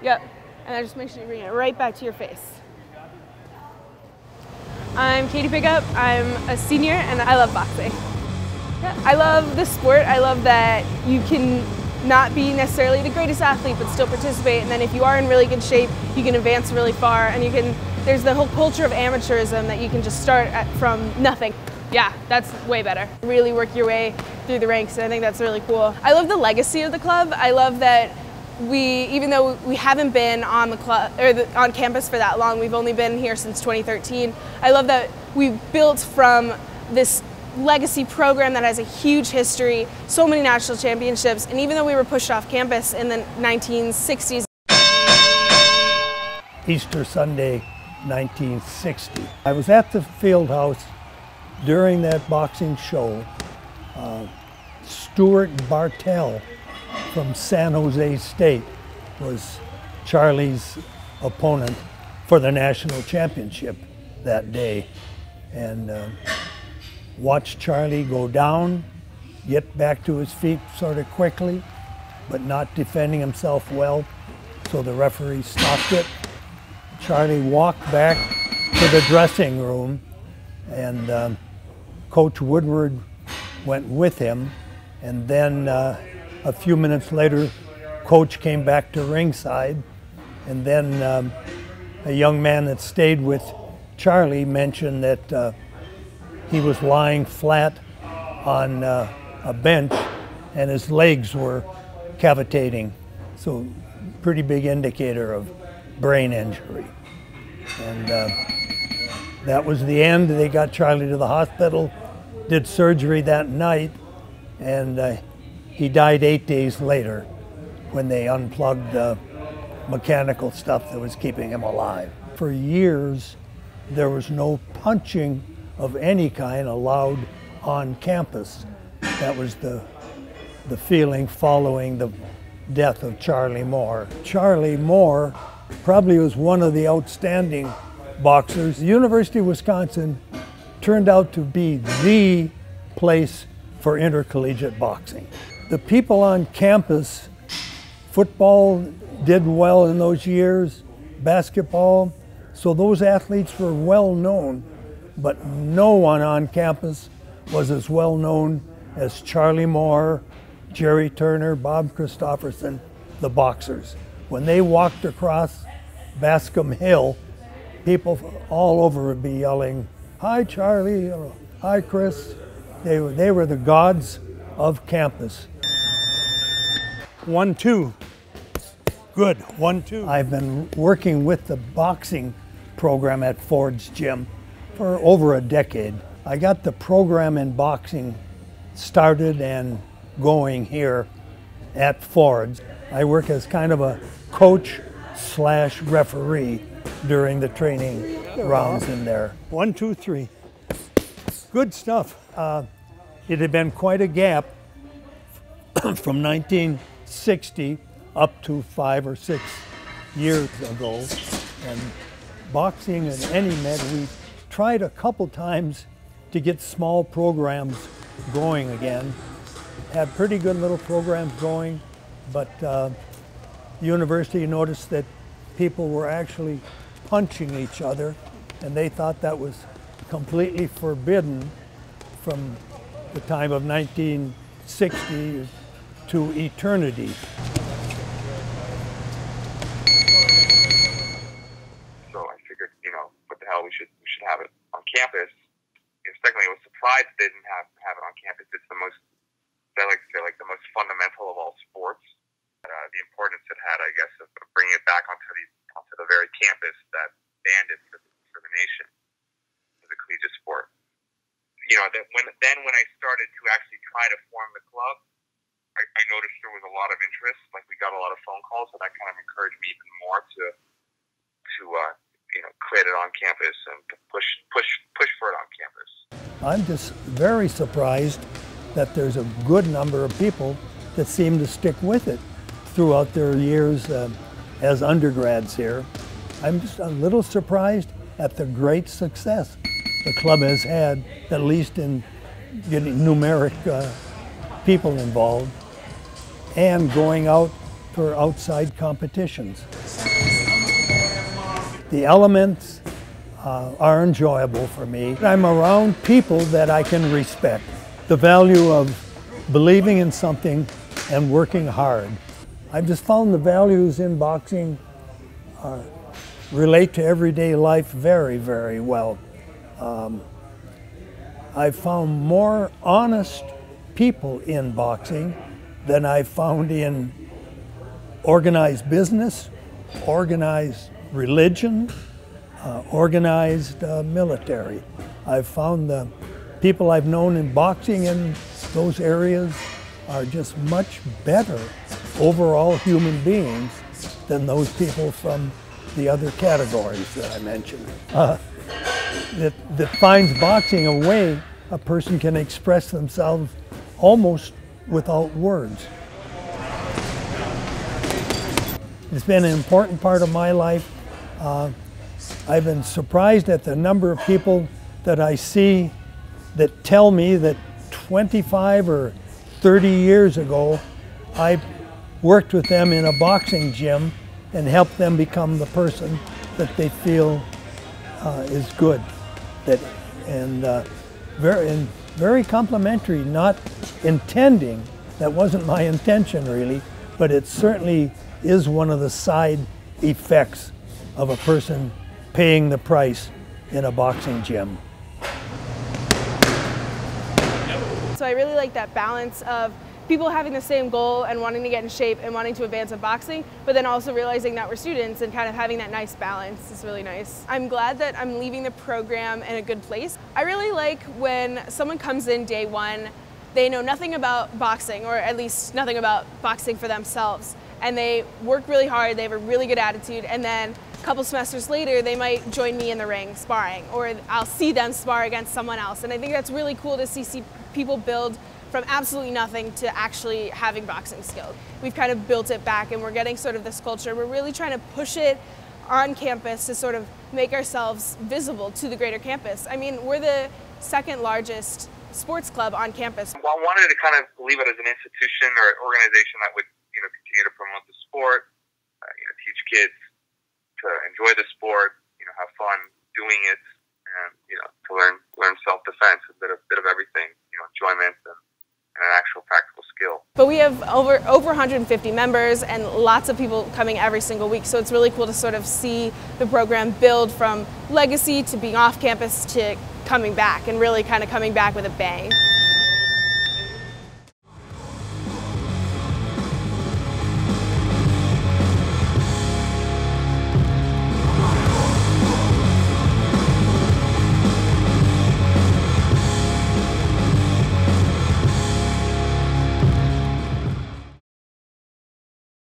Yep. And then just make sure you bring it right back to your face. I'm Katie Pickup. I'm a senior and I love boxing. Yeah, I love the sport. I love that you can not be necessarily the greatest athlete but still participate, and then if you are in really good shape you can advance really far, and there's the whole culture of amateurism that you can just start from nothing. Yeah, that's way better. Really work your way through the ranks, and I think that's really cool. I love the legacy of the club. I love that even though we haven't been on the club or on campus for that long, we've only been here since 2013. I love that we've built from this legacy program that has a huge history, so many national championships, and even though we were pushed off campus in the 1960s. Easter Sunday, 1960. I was at the field house during that boxing show. Stuart Bartell from San Jose State was Charlie's opponent for the national championship that day, and watched Charlie go down, get back to his feet sort of quickly, but not defending himself well, so the referee stopped it. Charlie walked back to the dressing room, and Coach Woodward went with him, and then a few minutes later, Coach came back to ringside, and then a young man that stayed with Charlie mentioned that he was lying flat on a bench and his legs were cavitating. So pretty big indicator of brain injury. And that was the end. They got Charlie to the hospital, did surgery that night, and he died 8 days later when they unplugged the mechanical stuff that was keeping him alive. For years, there was no punching of any kind allowed on campus. That was the feeling following the death of Charlie Mohr. Charlie Mohr probably was one of the outstanding boxers. The University of Wisconsin turned out to be the place for intercollegiate boxing. The people on campus, football did well in those years, basketball, so those athletes were well known. But no one on campus was as well known as Charlie Mohr, Jerry Turner, Bob Christopherson, the boxers. When they walked across Bascom Hill, people all over would be yelling, "Hi Charlie," or "Hi Chris." They were the gods of campus. 1-2. Good, 1-2. I've been working with the boxing program at Ford's Gym for over a decade. I got the program in boxing started and going here at Ford's. I work as kind of a coach / referee during the training rounds in there. 1, 2, 3. Good stuff. It had been quite a gap from 1960 up to 5 or 6 years ago. And boxing and any med, we tried a couple times to get small programs going again. Had pretty good little programs going, but the university noticed that people were actually punching each other, and they thought that was completely forbidden from the time of 1960 to eternity. So I figured, what the hell, we should have it on campus. Secondly, I was surprised they didn't have it on campus. It's the most, I like to say, like the most fundamental of all sports. The importance it had, I guess, of bringing it back onto the very campus that banned it for the nation as a collegiate sport. When I started to actually try to form the club, I noticed there was a lot of interest. Like, we got a lot of phone calls, so that kind of encouraged me even more to create it on campus and to push for it on campus. I'm just very surprised that there's a good number of people that seem to stick with it throughout their years as undergrads here. I'm just a little surprised at the great success the club has had, at least in getting numeric people involved and going out for outside competitions. The elements are enjoyable for me. I'm around people that I can respect. The value of believing in something and working hard. I've just found the values in boxing relate to everyday life very, very well. I've found more honest people in boxing than I've found in organized business, organized religion, organized military. I've found the people I've known in boxing in those areas are just much better overall human beings than those people from the other categories that I mentioned. That finds boxing a way a person can express themselves almost without words. It's been an important part of my life. I've been surprised at the number of people that I see that tell me that 25 or 30 years ago I worked with them in a boxing gym and helped them become the person that they feel is good. Very complimentary, not intending, that wasn't my intention really, but it certainly is one of the side effects of a person paying the price in a boxing gym. So I really like that balance of people having the same goal and wanting to get in shape and wanting to advance in boxing, but then also realizing that we're students and kind of having that nice balance is really nice. I'm glad that I'm leaving the program in a good place. I really like when someone comes in day one, they know nothing about boxing, or at least nothing about boxing for themselves, and they work really hard, they have a really good attitude, and then a couple semesters later they might join me in the ring sparring, or I'll see them spar against someone else, and I think that's really cool to see people build from absolutely nothing to actually having boxing skills. We've kind of built it back and we're getting sort of this culture. We're really trying to push it on campus to sort of make ourselves visible to the greater campus. I mean, we're the second largest sports club on campus. Well, I wanted to kind of leave it as an institution or an organization that would, continue to promote the sport, teach kids to enjoy the sport, have fun doing it, and to learn self-defense, a bit of everything, enjoyment and an actual practical skill. But we have over 150 members and lots of people coming every single week, so it's really cool to sort of see the program build from legacy to being off campus to coming back, and really kind of coming back with a bang.